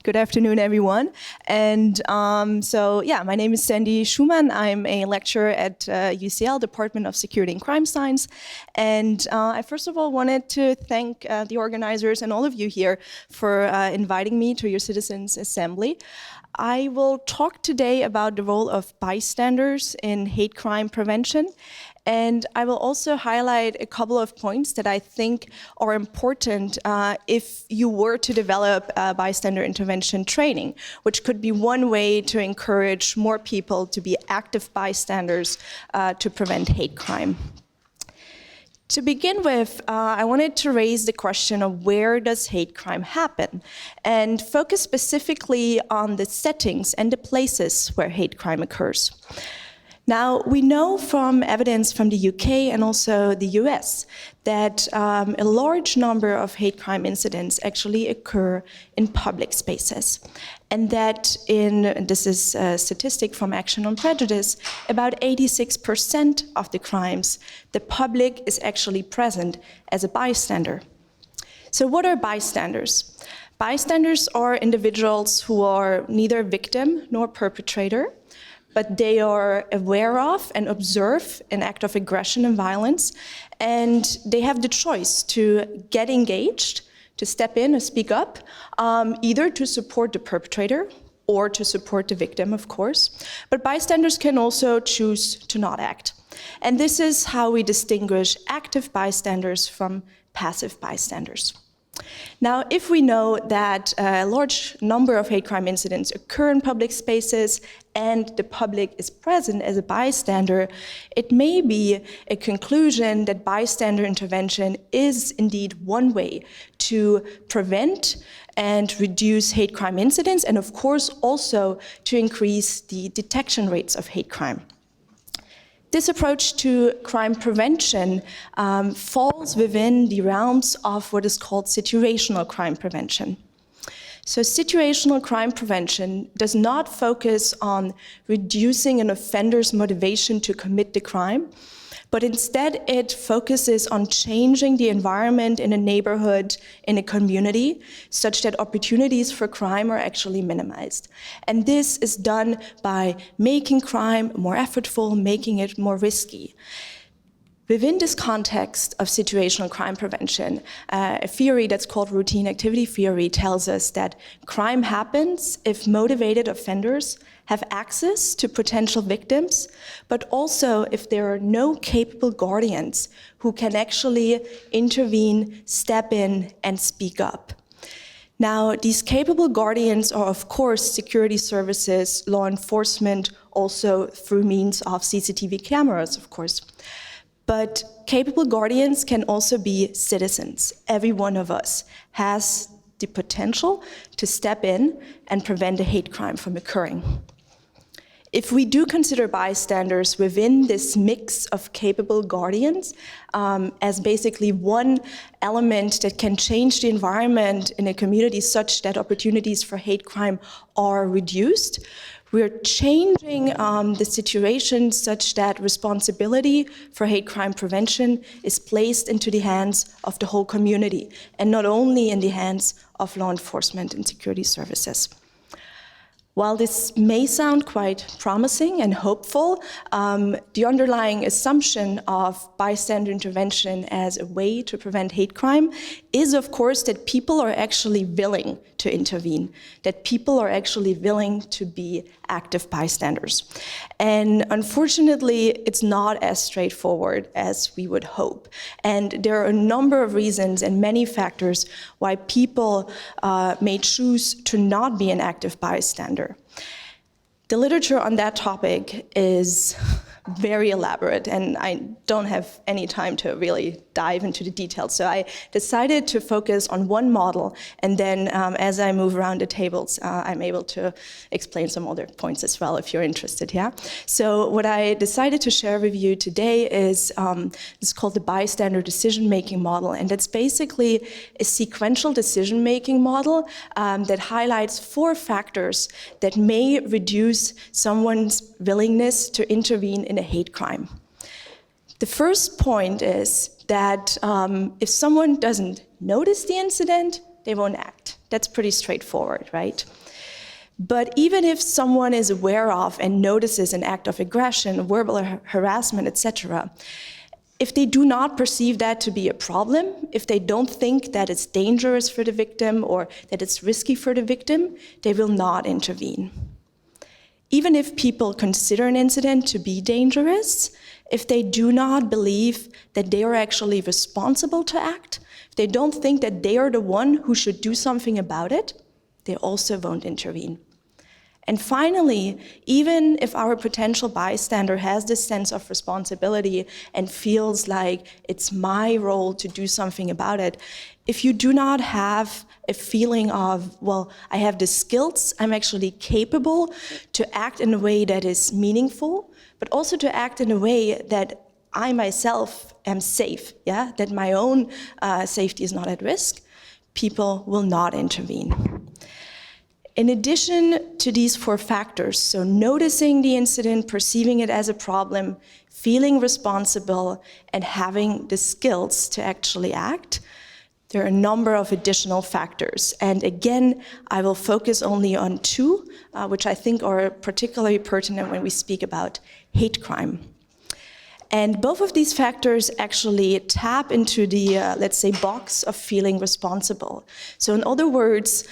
Good afternoon, everyone. And my name is Sandy Schumann. I'm a lecturer at UCL, Department of Security and Crime Science. And I first of all wanted to thank the organizers and all of you here for inviting me to your Citizens Assembly. I will talk today about the role of bystanders in hate crime prevention. And I will also highlight a couple of points that I think are important if you were to develop bystander intervention training, which could be one way to encourage more people to be active bystanders to prevent hate crime. To begin with, I wanted to raise the question of where does hate crime happen, and focus specifically on the settings and the places where hate crime occurs. Now, we know from evidence from the UK and also the US that a large number of hate crime incidents actually occur in public spaces. And that this is a statistic from Action on Prejudice, about 86% of the crimes, the public is actually present as a bystander. So what are bystanders? Bystanders are individuals who are neither victim nor perpetrator, but they are aware of and observe an act of aggression and violence, and they have the choice to get engaged, to step in or speak up, either to support the perpetrator or to support the victim, of course. But bystanders can also choose to not act. And this is how we distinguish active bystanders from passive bystanders. Now, if we know that a large number of hate crime incidents occur in public spaces and the public is present as a bystander, it may be a conclusion that bystander intervention is indeed one way to prevent and reduce hate crime incidents, and of course also to increase the detection rates of hate crime. This approach to crime prevention falls within the realms of what is called situational crime prevention. So situational crime prevention does not focus on reducing an offender's motivation to commit the crime, but instead it focuses on changing the environment in a neighborhood, in a community, such that opportunities for crime are actually minimized. And this is done by making crime more effortful, making it more risky. Within this context of situational crime prevention, a theory that's called routine activity theory tells us that crime happens if motivated offenders have access to potential victims, but also if there are no capable guardians who can actually intervene, step in, and speak up. Now, these capable guardians are, of course, security services, law enforcement, also through means of CCTV cameras, of course. But capable guardians can also be citizens. Every one of us has the potential to step in and prevent a hate crime from occurring. If we do consider bystanders within this mix of capable guardians as basically one element that can change the environment in a community such that opportunities for hate crime are reduced, we're changing the situation such that responsibility for hate crime prevention is placed into the hands of the whole community, and not only in the hands of law enforcement and security services. While this may sound quite promising and hopeful, the underlying assumption of bystander intervention as a way to prevent hate crime is, of course, that people are actually willing to intervene, that people are actually willing to be active bystanders. And unfortunately, it's not as straightforward as we would hope. And there are a number of reasons and many factors why people may choose to not be an active bystander. The literature on that topic is very elaborate, and I don't have any time to really dive into the details. So I decided to focus on one model, and then as I move around the tables, I'm able to explain some other points as well if you're interested, yeah? So what I decided to share with you today is it's called the bystander decision-making model, and it's basically a sequential decision-making model that highlights 4 factors that may reduce someone's willingness to intervene in a hate crime. The first point is that if someone doesn't notice the incident, they won't act. That's pretty straightforward, right? But even if someone is aware of and notices an act of aggression, verbal harassment, etc., if they do not perceive that to be a problem, if they don't think that it's dangerous for the victim or that it's risky for the victim, they will not intervene. Even if people consider an incident to be dangerous, if they do not believe that they are actually responsible to act, if they don't think that they are the one who should do something about it, they also won't intervene. And finally, even if our potential bystander has this sense of responsibility and feels like it's my role to do something about it, if you do not have a feeling of, well, I have the skills, I'm actually capable to act in a way that is meaningful, but also to act in a way that I myself am safe, yeah? That my own safety is not at risk, people will not intervene. In addition to these 4 factors, so noticing the incident, perceiving it as a problem, feeling responsible, and having the skills to actually act, there are a number of additional factors. And again, I will focus only on 2, which I think are particularly pertinent when we speak about hate crime. And both of these factors actually tap into the, let's say, box of feeling responsible. So in other words,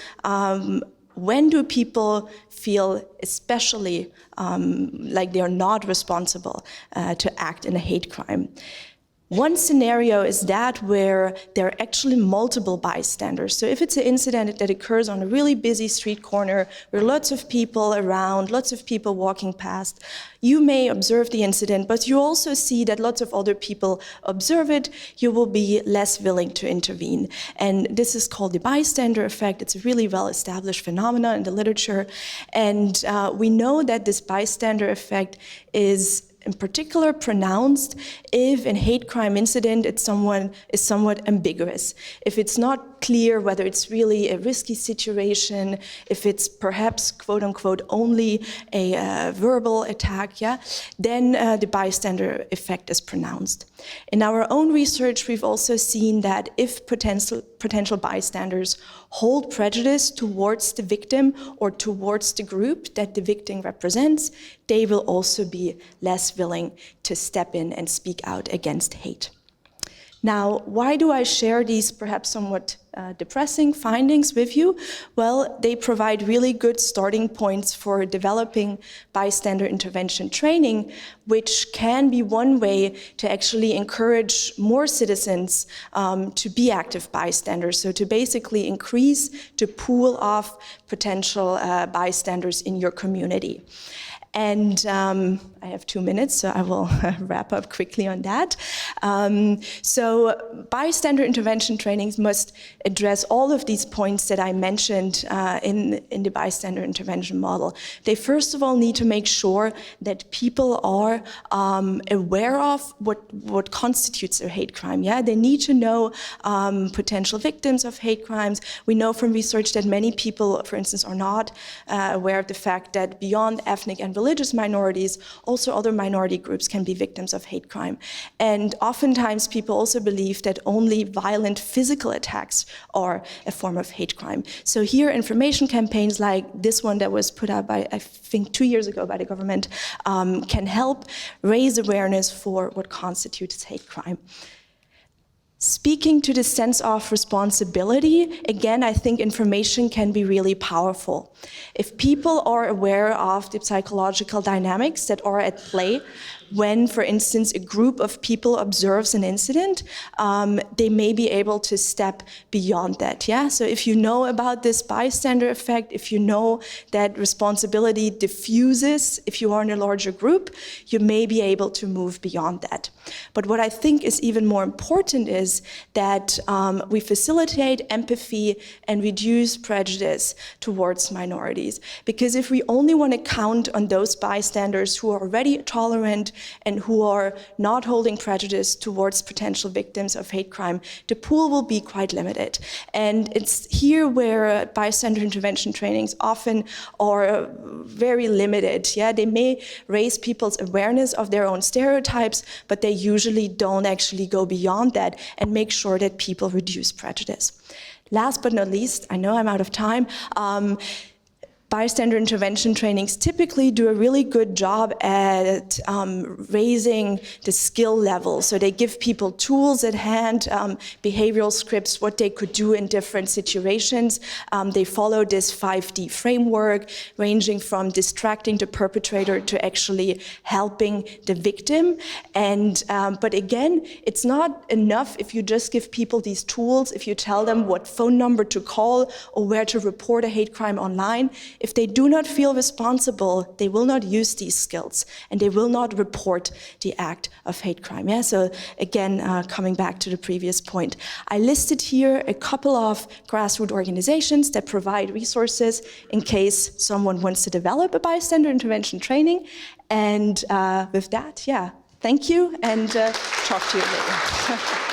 when do people feel especially like they are not responsible to act in a hate crime? One scenario is that where there are actually multiple bystanders. So if it's an incident that occurs on a really busy street corner where lots of people around, lots of people walking past, you may observe the incident, but you also see that lots of other people observe it, you will be less willing to intervene. And this is called the bystander effect. It's a really well-established phenomenon in the literature. And we know that this bystander effect is in particular pronounced if in hate crime incident is somewhat ambiguous. If it's not clear whether it's really a risky situation, if it's perhaps quote unquote only a verbal attack, yeah, then the bystander effect is pronounced. In our own research, we've also seen that if potential bystanders hold prejudice towards the victim or towards the group that the victim represents, they will also be less willing to step in and speak out against hate. Now, why do I share these perhaps somewhat depressing findings with you? Well, they provide really good starting points for developing bystander intervention training, which can be one way to actually encourage more citizens to be active bystanders, so to basically increase the pool of potential bystanders in your community. And I have 2 minutes, so I will wrap up quickly on that. So bystander intervention trainings must address all of these points that I mentioned in the bystander intervention model. They first of all need to make sure that people are aware of what constitutes a hate crime. Yeah, they need to know potential victims of hate crimes. We know from research that many people, for instance, are not aware of the fact that beyond ethnic and religious minorities, also other minority groups can be victims of hate crime. And oftentimes people also believe that only violent physical attacks are a form of hate crime. So here information campaigns like this one that was put out by, I think 2 years ago by the government, can help raise awareness for what constitutes hate crime. Speaking to the sense of responsibility, again, I think information can be really powerful. If people are aware of the psychological dynamics that are at play when, for instance, a group of people observes an incident, they may be able to step beyond that, yeah? So if you know about this bystander effect, if you know that responsibility diffuses if you are in a larger group, you may be able to move beyond that. But what I think is even more important is that we facilitate empathy and reduce prejudice towards minorities. Because if we only want to count on those bystanders who are already tolerant, and who are not holding prejudice towards potential victims of hate crime, the pool will be quite limited. And it's here where bystander intervention trainings often are very limited. Yeah, they may raise people's awareness of their own stereotypes, but they usually don't actually go beyond that and make sure that people reduce prejudice. Last but not least, I know I'm out of time, bystander intervention trainings typically do a really good job at raising the skill level. So they give people tools at hand, behavioral scripts, what they could do in different situations. They follow this 5D framework, ranging from distracting the perpetrator to actually helping the victim. And but again, it's not enough if you just give people these tools, if you tell them what phone number to call or where to report a hate crime online. If they do not feel responsible, they will not use these skills and they will not report the act of hate crime. Yeah? So again, coming back to the previous point, I listed here a couple of grassroots organizations that provide resources in case someone wants to develop a bystander intervention training. And with that, yeah, thank you and talk to you later.